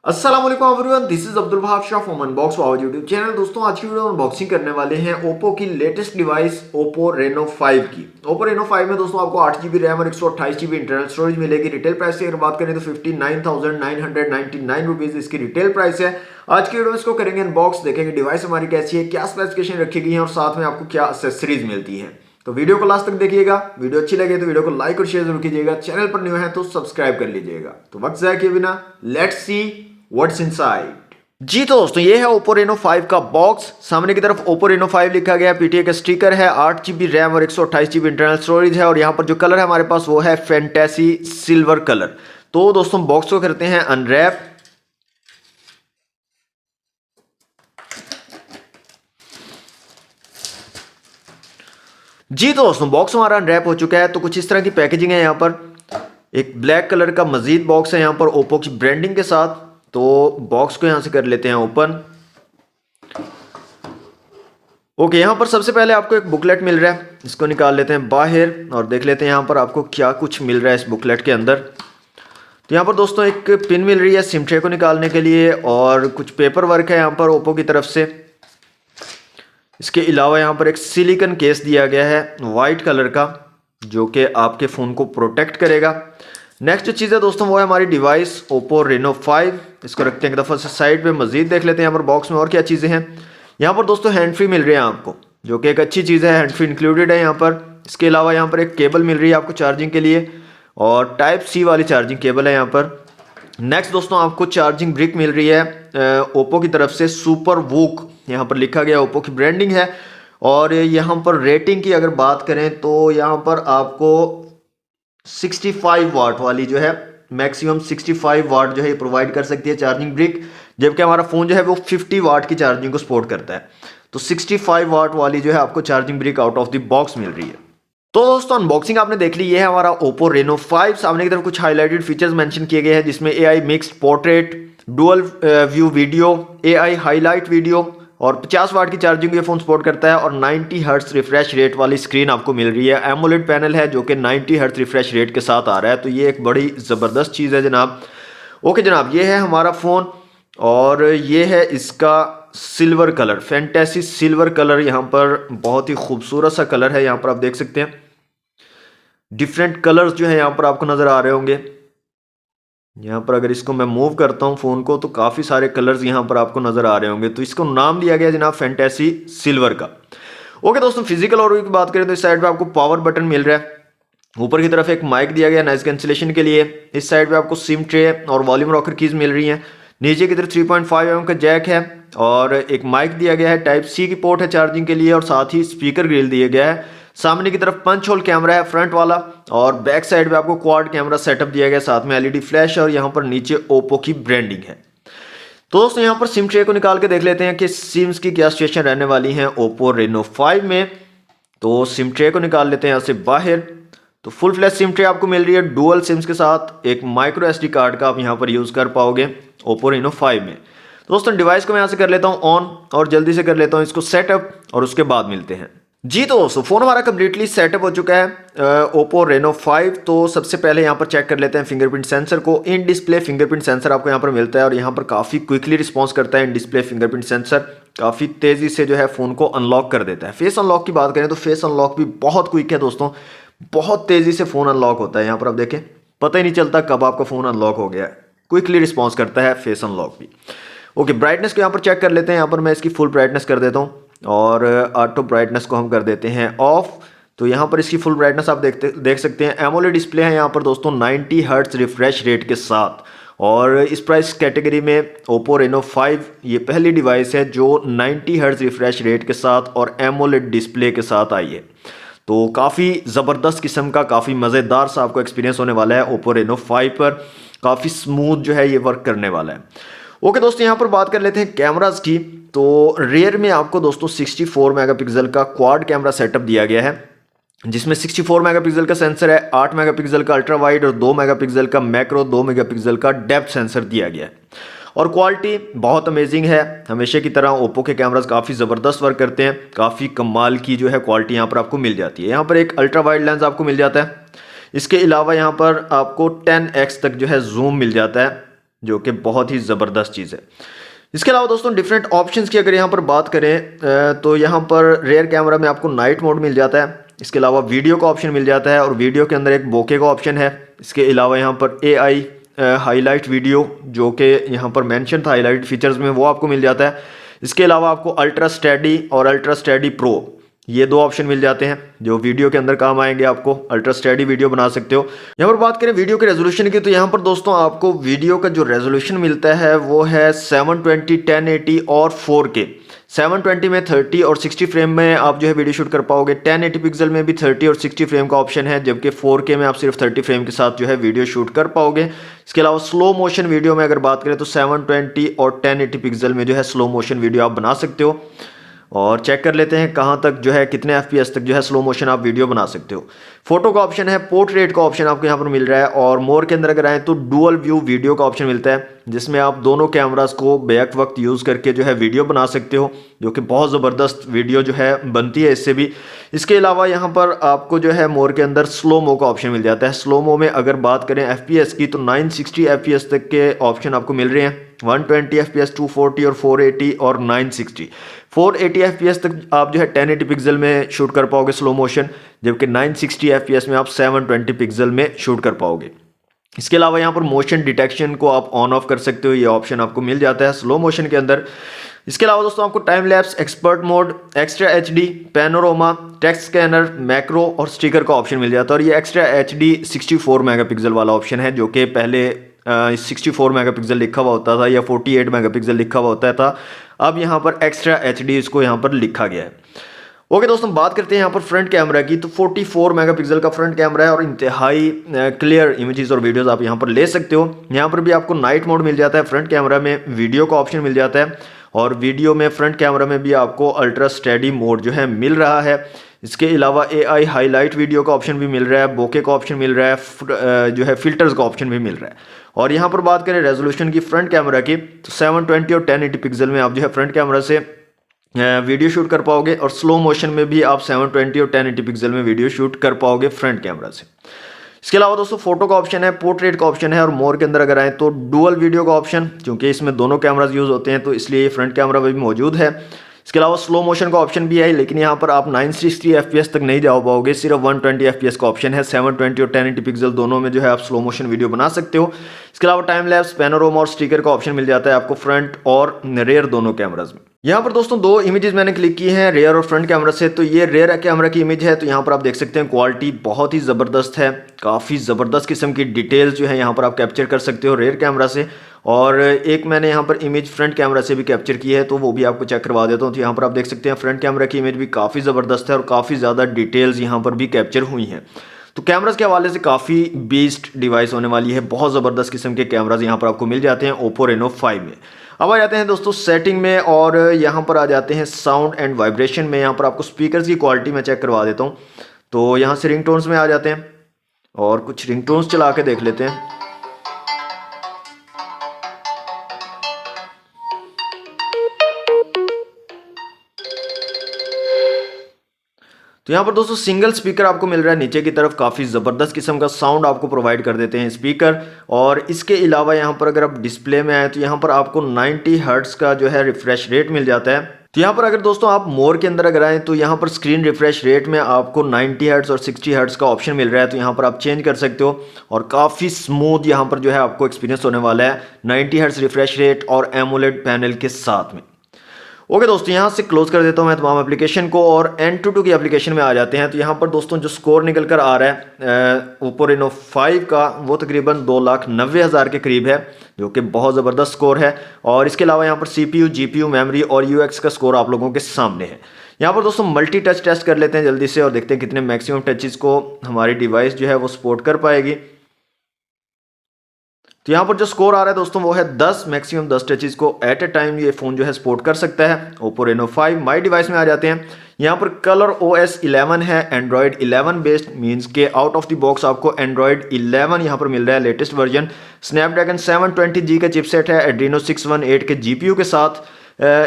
अस्सलाम वालेकुम everyone, this is Abdul Wahab Shah from unbox wow YouTube channel. दोस्तों आज की वीडियो में अनबॉक्सिंग करने वाले हैं ओप्पो की लेटेस्ट डिवाइस ओप्पो रेनो 5 की। ओप्पो रेनो 5 में दोस्तों आपको 8GB रैम और 128GB इंटरनल स्टोरेज मिलेगी। रिटेल प्राइस की अगर बात करें तो 59,999 रुपीज इसकी रिटेल प्राइस है। आज की वीडियो में इसको करेंगे अनबॉक्स, देखेंगे डिवाइस हमारी कैसी है, क्या स्पेसिफिकेशन रखी गई है और साथ में आपको क्या एक्सेसरीज मिलती है। तो वीडियो को लास्ट तक देखिएगा। वीडियो अच्छी लगे तो वीडियो को लाइक और शेयर जरूर कीजिएगा। चैनल पर न्यू है तो सब्सक्राइब कर लीजिएगा। तो वक्त जाए किए बिना लेट्स सी व्हाट्स इनसाइड। जी तो दोस्तों ये है Oppo Reno 5 का बॉक्स। सामने की तरफ Oppo Reno 5 लिखा गया है, पीटीए का स्टिकर है, 8GB रैम और 128GB इंटरनल स्टोरेज है और यहाँ पर जो कलर है हमारे पास वो है फैंटेसी सिल्वर कलर। तो दोस्तों बॉक्स को करते हैं अनरैप। जी तो दोस्तों बॉक्स हमारा अनरैप हो चुका है। तो कुछ इस तरह की पैकेजिंग है। यहाँ पर एक ब्लैक कलर का मजीद बॉक्स है यहाँ पर ओप्पो की ब्रांडिंग के साथ। तो बॉक्स को यहां से कर लेते हैं ओपन। ओके, यहां पर सबसे पहले आपको एक बुकलेट मिल रहा है, इसको निकाल लेते हैं बाहर और देख लेते हैं यहां पर आपको क्या कुछ मिल रहा है इस बुकलेट के अंदर। तो यहां पर दोस्तों एक पिन मिल रही है सिम ट्रे को निकालने के लिए और कुछ पेपर वर्क है यहां पर ओप्पो की तरफ से। इसके अलावा यहां पर एक सिलिकॉन केस दिया गया है वाइट कलर का, जो कि आपके फ़ोन को प्रोटेक्ट करेगा। नेक्स्ट जो चीज़ है दोस्तों वो है हमारी डिवाइस Oppo Reno 5। इसको रखते हैं एक दफ़ा से साइड पे, मजीद देख लेते हैं यहाँ पर बॉक्स में और क्या चीज़ें हैं। यहाँ पर दोस्तों हैंड फ्री मिल रही है आपको, जो कि एक अच्छी चीज़ है, हैंड फ्री इंक्लूडेड है यहाँ पर। इसके अलावा यहाँ पर एक केबल मिल रही है आपको चार्जिंग के लिए और टाइप सी वाली चार्जिंग केबल है यहाँ पर। नेक्स्ट दोस्तों आपको चार्जिंग ब्रिक मिल रही है ओप्पो की तरफ से, सुपर वूक यहाँ पर लिखा गया, ओप्पो की ब्रांडिंग है। और यहाँ पर रेटिंग की अगर बात करें तो यहाँ पर आपको 65 वाट वाली जो है, मैक्सिमम 65 वाट जो है ये प्रोवाइड कर सकती है चार्जिंग ब्रिक, जबकि हमारा फ़ोन जो है वो 50 वाट की चार्जिंग को सपोर्ट करता है। तो 65 वाट वाली जो है आपको charging brick out of the box मिल रही है। तो दोस्तों अनबॉक्सिंग आपने देख ली, ये है हमारा Oppo Reno 5। सामने की तरफ कुछ हाईलाइटेड फीचर्स मेंशन किए गए हैं, जिसमें AI mixed portrait, dual view video, AI highlight video और 50 वाट की चार्जिंग ये फ़ोन सपोर्ट करता है और 90 हर्ट्ज रिफ्रेश रेट वाली स्क्रीन आपको मिल रही है। एमोलेड पैनल है जो कि 90 हर्ट्ज रिफ्रेश रेट के साथ आ रहा है, तो ये एक बड़ी ज़बरदस्त चीज़ है जनाब। ओके जनाब, ये है हमारा फ़ोन और ये है इसका silver colour, fantasy silver colour. यहाँ पर बहुत ही खूबसूरत सा कलर है, यहाँ पर आप देख सकते हैं डिफरेंट कलर्स जो है यहाँ पर आपको नज़र आ रहे होंगे। यहाँ पर अगर इसको मैं मूव करता हूँ फ़ोन को तो काफ़ी सारे कलर्स यहाँ पर आपको नज़र आ रहे होंगे। तो इसको नाम दिया गया जनाब फैंटेसी सिल्वर का। ओके दोस्तों, फिजिकल और की बात करें तो इस साइड पे आपको पावर बटन मिल रहा है, ऊपर की तरफ एक माइक दिया गया नॉइज कैंसिलेशन के लिए, इस साइड पे आपको सिम ट्रे और वॉल्यूम रॉकर कीज मिल रही हैं, नीचे की तरफ 3.5 mm का जैक है और एक माइक दिया गया है, टाइप सी की पोर्ट है चार्जिंग के लिए और साथ ही स्पीकर ग्रिल दिया गया है। सामने की तरफ पंच होल कैमरा है फ्रंट वाला और बैक साइड पे आपको क्वाड कैमरा सेटअप दिया गया, साथ में एलईडी फ्लैश और यहाँ पर नीचे ओप्पो की ब्रांडिंग है। तो दोस्तों यहाँ पर सिम ट्रे को निकाल के देख लेते हैं कि सिम्स की क्या सिचुएशन रहने वाली है Oppo Reno 5 में। तो सिम ट्रे को निकाल लेते हैं यहाँ से बाहर। तो फुल फ्लैश सिम ट्रे आपको मिल रही है डुअल सिम्स के साथ, एक माइक्रो SD कार्ड का आप यहाँ पर यूज़ कर पाओगे Oppo Reno 5 में। दोस्तों डिवाइस को मैं यहाँ से कर लेता हूँ ऑन और जल्दी से कर लेता हूँ इसको सेटअप और उसके बाद मिलते हैं। जी तो दोस्तों फ़ोन हमारा कम्प्लीटली सेटअप हो चुका है Oppo Reno 5। तो सबसे पहले यहाँ पर चेक कर लेते हैं फिंगरप्रिंट सेंसर को। इन डिस्प्ले फिंगरप्रिंट सेंसर आपको यहाँ पर मिलता है और यहाँ पर काफ़ी क्विकली रिस्पॉन्स करता है। इन डिस्प्ले फिंगरप्रिंट सेंसर काफ़ी तेज़ी से जो है फ़ोन को अनलॉक कर देता है। फेस अनलॉक की बात करें तो फेस अनलॉक भी बहुत क्विक है दोस्तों, बहुत तेज़ी से फ़ोन अनलॉक होता है। यहाँ पर आप देखें, पता ही नहीं चलता कब आपका फ़ोन अनलॉक हो गया है, क्विकली रिस्पॉन्स करता है फेस अनलॉक भी। ओके, ब्राइटनेस को यहाँ पर चेक कर लेते हैं। यहाँ पर मैं इसकी फुल ब्राइटनेस कर देता हूँ और ऑटो ब्राइटनेस को हम कर देते हैं ऑफ। तो यहाँ पर इसकी फुल ब्राइटनेस आप देख सकते हैं। एमोलेड डिस्प्ले है यहाँ पर दोस्तों 90 हर्ट्ज रिफ्रेश रेट के साथ और इस प्राइस कैटेगरी में Oppo Reno 5 ये पहली डिवाइस है जो 90 हर्ट्ज रिफ्रेश रेट के साथ और एमोलेड डिस्प्ले के साथ आई है। तो काफ़ी ज़बरदस्त किस्म का, काफ़ी मज़ेदार सा आपको एक्सपीरियंस होने वाला है Oppo Reno 5 पर। काफ़ी स्मूथ जो है ये वर्क करने वाला है। ओके दोस्तों, यहाँ पर बात कर लेते हैं कैमरास की। तो रियर में आपको दोस्तों 64 मेगापिक्सल का क्वाड कैमरा सेटअप दिया गया है, जिसमें 64 मेगापिक्सल का सेंसर है, 8 मेगापिक्सल का अल्ट्रा वाइड और 2 मेगापिक्सल का मैक्रो, 2 मेगापिक्सल का डेप्थ सेंसर दिया गया है। और क्वालिटी बहुत अमेजिंग है, हमेशा की तरह ओप्पो के कैमरास काफ़ी ज़बरदस्त वर्क करते हैं, काफ़ी कमाल की जो है क्वालिटी यहाँ पर आपको मिल जाती है। यहाँ पर एक अल्ट्रा वाइड लेंस आपको मिल जाता है, इसके अलावा यहाँ पर आपको 10x तक जो है जूम मिल जाता है, जो कि बहुत ही ज़बरदस्त चीज़ है। इसके अलावा दोस्तों डिफरेंट ऑप्शंस की अगर यहाँ पर बात करें तो यहाँ पर रेयर कैमरा में आपको नाइट मोड मिल जाता है। इसके अलावा वीडियो का ऑप्शन मिल जाता है और वीडियो के अंदर एक बोके का ऑप्शन है। इसके अलावा यहाँ पर AI हाईलाइट वीडियो जो कि यहाँ पर मेंशन था हाईलाइट फीचर्स में, वो आपको मिल जाता है। इसके अलावा आपको अल्ट्रा स्टेडी और अल्ट्रा स्टेडी प्रो ये दो ऑप्शन मिल जाते हैं जो वीडियो के अंदर काम आएंगे। आपको अल्ट्रा स्टेडी वीडियो बना सकते हो। यहाँ पर बात करें वीडियो के रेजोल्यूशन की तो यहाँ पर दोस्तों आपको वीडियो का जो रेजोल्यूशन मिलता है वो है 720, 1080 और 4K। 720 में 30 और 60 फ्रेम में आप जो है वीडियो शूट कर पाओगे। 1080 पिक्सल में भी 30 और 60 फ्रेम का ऑप्शन है, जबकि 4K में आप सिर्फ 30 फ्रेम के साथ जो है वीडियो शूट कर पाओगे। इसके अलावा स्लो मोशन वीडियो में अगर बात करें तो 720 और 1080 पिक्सल में जो है स्लो मोशन वीडियो आप बना सकते हो। और चेक कर लेते हैं कहाँ तक जो है कितने FPS तक जो है स्लो मोशन आप वीडियो बना सकते हो। फोटो का ऑप्शन है, पोर्ट्रेट का ऑप्शन आपको यहाँ पर मिल रहा है और मोर के अंदर अगर आए तो डुअल व्यू वीडियो का ऑप्शन मिलता है जिसमें आप दोनों कैमरास को बैक वक्त यूज़ करके जो है वीडियो बना सकते हो, जो कि बहुत ज़बरदस्त वीडियो जो है बनती है इससे भी। इसके अलावा यहाँ पर आपको जो है मोर के अंदर स्लो मो का ऑप्शन मिल जाता है। स्लो मो में अगर बात करें FPS की तो 960 FPS तक के ऑप्शन आपको मिल रहे हैं। 120 FPS, 240 और 480 और 960। 480 FPS तक आप जो है 1080 पिक्सल में शूट कर पाओगे स्लो मोशन, जबकि 960 FPS में आप 720 पिक्सल में शूट कर पाओगे। इसके अलावा यहाँ पर मोशन डिटेक्शन को आप ऑन ऑफ कर सकते हो, ये ऑप्शन आपको मिल जाता है स्लो मोशन के अंदर। इसके अलावा दोस्तों आपको time lapse, expert mode, extra HD, panorama, text scanner, macro और स्टिकर का ऑप्शन मिल जाता है। और ये एक्स्ट्रा HD 64 मेगापिक्सल वाला ऑप्शन है, जो कि पहले 64 मेगापिक्सल लिखा हुआ होता था या 48 मेगापिक्सल लिखा हुआ होता था। अब यहाँ पर एक्स्ट्रा HD इसको यहाँ पर लिखा गया है। ओके दोस्तों, बात करते हैं यहाँ पर फ्रंट कैमरा की तो 44 मेगापिक्सल का फ्रंट कैमरा है और इंतहाई क्लियर इमेजेस और वीडियोस आप यहाँ पर ले सकते हो। यहाँ पर भी आपको नाइट मोड मिल जाता है, फ्रंट कैमरा में वीडियो का ऑप्शन मिल जाता है और वीडियो में फ्रंट कैमरा में भी आपको अल्ट्रा स्टेडी मोड जो है मिल रहा है। इसके अलावा AI हाईलाइट वीडियो का ऑप्शन भी मिल रहा है, बोके का ऑप्शन मिल रहा है, जो है फिल्टर्स का ऑप्शन भी मिल रहा है। और यहाँ पर बात करें रेजोल्यूशन की फ्रंट कैमरा की तो 720 और 1080 पिक्सल में आप जो है फ्रंट कैमरा से वीडियो शूट कर पाओगे और स्लो मोशन में भी आप 720 और 1080 पिक्सल में वीडियो शूट कर पाओगे फ्रंट कैमरा से। इसके अलावा दोस्तों फोटो का ऑप्शन है, पोर्ट्रेट का ऑप्शन है और मोर के अंदर अगर आए तो डुअल वीडियो का ऑप्शन, क्योंकि इसमें दोनों कैमराज यूज़ होते हैं तो इसलिए ये फ्रंट कैमरा में भी मौजूद है। इसके अलावा स्लो मोशन का ऑप्शन भी है, लेकिन यहाँ पर आप 960 FPS तक नहीं जा पाओगे, सिर्फ 120 FPS का ऑप्शन है। 720 और 1080 पिक्सल दोनों में जो है आप स्लो मोशन वीडियो बना सकते हो। इसके अलावा टाइम लैप्स, पैनोरामा और स्टिकर का ऑप्शन मिल जाता है आपको फ्रंट और रेयर दोनों कैमराज में। यहाँ पर दोस्तों दो इमेजेस मैंने क्लिक की हैं रेयर और फ्रंट कैमरा से। तो ये रेयर कैमरा की इमेज है, तो यहाँ पर आप देख सकते हैं क्वालिटी बहुत ही ज़बरदस्त है, काफ़ी ज़बरदस्त किस्म की डिटेल्स जो है यहाँ पर आप कैप्चर कर सकते हो रेयर कैमरा से। और एक मैंने यहाँ पर इमेज फ्रंट कैमरा से भी कैप्चर की है, तो वो भी आपको चेक करवा देता हूँ। तो यहाँ पर आप देख सकते हैं फ्रंट कैमरा की इमेज भी काफ़ी ज़बरदस्त है और काफ़ी ज़्यादा डिटेल्स यहाँ पर भी कैप्चर हुई हैं। तो कैमरास के हवाले से काफ़ी बेस्ट डिवाइस होने वाली है, बहुत ज़बरदस्त किस्म के कैमरास यहाँ पर आपको मिल जाते हैं ओप्पो रेनो 5 में। अब आ जाते हैं दोस्तों सेटिंग में और यहाँ पर आ जाते हैं साउंड एंड वाइब्रेशन में। यहाँ पर आपको स्पीकर्स की क्वालिटी मैं चेक करवा देता हूँ। तो यहाँ से रिंगटोन्स में आ जाते हैं और कुछ रिंगटोन्स चला के देख लेते हैं। तो यहाँ पर दोस्तों सिंगल स्पीकर आपको मिल रहा है नीचे की तरफ, काफ़ी ज़बरदस्त किस्म का साउंड आपको प्रोवाइड कर देते हैं स्पीकर। और इसके अलावा यहाँ पर अगर आप डिस्प्ले में आए तो यहाँ पर आपको 90 हर्ट्ज़ का जो है रिफ्रेश रेट मिल जाता है। तो यहाँ पर अगर दोस्तों आप मोर के अंदर अगर आए तो यहाँ पर स्क्रीन रिफ्रेश रेट में आपको 90 हर्ट्ज़ और 60 हर्ट्ज़ का ऑप्शन मिल रहा है, तो यहाँ पर आप चेंज कर सकते हो और काफ़ी स्मूथ यहाँ पर जो है आपको एक्सपीरियंस होने वाला है 90 हर्ट्ज़ रिफ्रेश रेट और एमोलेड पैनल के साथ में। ओके दोस्तों, यहाँ से क्लोज कर देता हूँ मैं तमाम एप्लीकेशन को और Antutu की एप्लीकेशन में आ जाते हैं। तो यहाँ पर दोस्तों जो स्कोर निकल कर आ रहा है ओप्पो रेनो 5 का वो तकरीबन 2,90,000 के करीब है, जो कि बहुत ज़बरदस्त स्कोर है। और इसके अलावा यहाँ पर CPU, GPU, मेमोरी और UX का स्कोर आप लोगों के सामने है। यहाँ पर दोस्तों मल्टी टच टेस्ट कर लेते हैं जल्दी से और देखते हैं कितने मैक्सिमम टचेस को हमारी डिवाइस जो है वो सपोर्ट कर पाएगी। तो यहाँ पर जो स्कोर आ रहा है दोस्तों वो है 10, मैक्सिमम 10 टचेस को एट ए टाइम ये फ़ोन जो है सपोर्ट कर सकता है ओप्पो रेनो 5। माई डिवाइस में आ जाते हैं। यहाँ पर कलर OS 11 है, एंड्रॉयड 11 बेस्ड, मींस के आउट ऑफ द बॉक्स आपको एंड्रॉयड 11 यहाँ पर मिल रहा है लेटेस्ट वर्जन। स्नैपड्रैगन 720G का चिपसेट है, एड्रीनो 618 के GPU के साथ।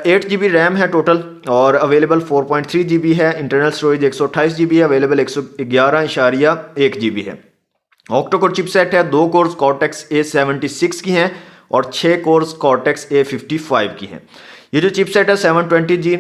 8 GB रैम है टोटल और अवेलेबल 4.3 GB है। इंटरनल स्टोरेज 128 GB है, अवेलेबल 111.1 GB है। ऑक्टोकोर चिपसेट है, 2 कोर्स कॉर्टेक्स A76 की हैं और 6 कोर्स कॉर्टेक्स A55 की हैं। ये जो चिपसेट है 720G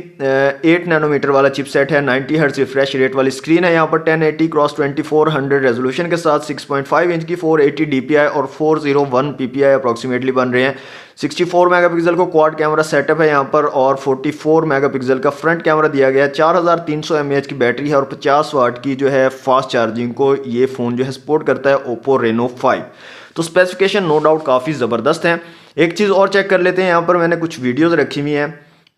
8 नैनोमीटर वाला चिपसेट है, 90 हर्ट्ज रिफ्रेश रेट वाली स्क्रीन है यहाँ पर, 1080 क्रॉस 2400 रेजोल्यूशन के साथ, 6.5 इंच की 480 DPI और 401 PPI अप्रॉक्सीमेटली बन रहे हैं। 64 मेगापिक्सल को क्वाड कैमरा सेटअप है यहाँ पर और 44 मेगापिक्सल का फ्रंट कैमरा दिया गया है। 4300 mAh की बैटरी है और 50 वाट की जो है फास्ट चार्जिंग को ये फ़ोन जो है सपोर्ट करता है, ओप्पो रेनो 5। तो स्पेसिफिकेशन नो डाउट काफ़ी ज़बरदस्त हैं। एक चीज़ और चेक कर लेते हैं, यहाँ पर मैंने कुछ वीडियोज़ रखी हुई हैं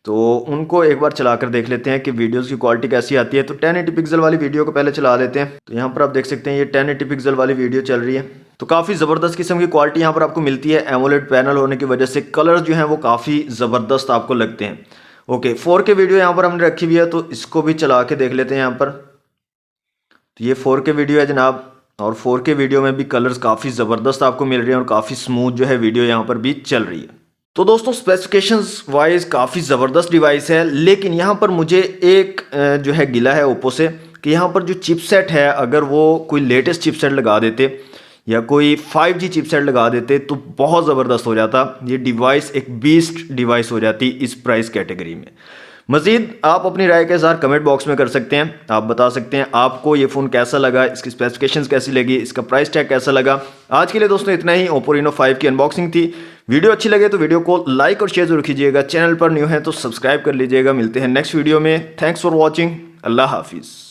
तो उनको एक बार चला कर देख लेते हैं कि वीडियोज़ की क्वालिटी कैसी आती है। तो 1080 पिक्सल वाली वीडियो को पहले चला लेते हैं। तो यहाँ पर आप देख सकते हैं ये 1080 पिक्सल वाली वीडियो चल रही है। तो काफ़ी ज़बरदस्त किस्म की क्वालिटी यहाँ पर आपको मिलती है। एमोलेड पैनल होने की वजह से कलर्स जो हैं वो काफ़ी ज़बरदस्त आपको लगते हैं। ओके, 4K वीडियो यहाँ पर हमने रखी हुई है तो इसको भी चला के देख लेते हैं यहाँ पर। तो ये 4K वीडियो है जनाब, और 4K वीडियो में भी कलर्स काफ़ी ज़बरदस्त आपको मिल रहे हैं और काफ़ी स्मूथ जो है वीडियो यहाँ पर भी चल रही है। तो दोस्तों स्पेसिफिकेशंस वाइज काफ़ी ज़बरदस्त डिवाइस है, लेकिन यहाँ पर मुझे एक जो है गिला है ओप्पो से कि यहाँ पर जो चिपसेट है अगर वो कोई लेटेस्ट चिपसेट लगा देते या कोई 5G चिपसेट लगा देते तो बहुत ज़बरदस्त हो जाता। ये डिवाइस एक बीस्ट डिवाइस हो जाती इस प्राइस कैटेगरी में। मज़ीद आप अपनी राय का इज़हार कमेंट बॉक्स में कर सकते हैं। आप बता सकते हैं आपको ये फ़ोन कैसा लगा, इसकी स्पेसिफिकेशंस कैसी लगी, इसका प्राइस टैग कैसा लगा। आज के लिए दोस्तों इतना ही। ओप्पो रेनो 5 की अनबॉक्सिंग थी। वीडियो अच्छी लगे तो वीडियो को लाइक और शेयर जरूर कीजिएगा। चैनल पर न्यू है तो सब्सक्राइब कर लीजिएगा। मिलते हैं नेक्स्ट वीडियो में। Thanks for watching. अल्लाह हाफिज़।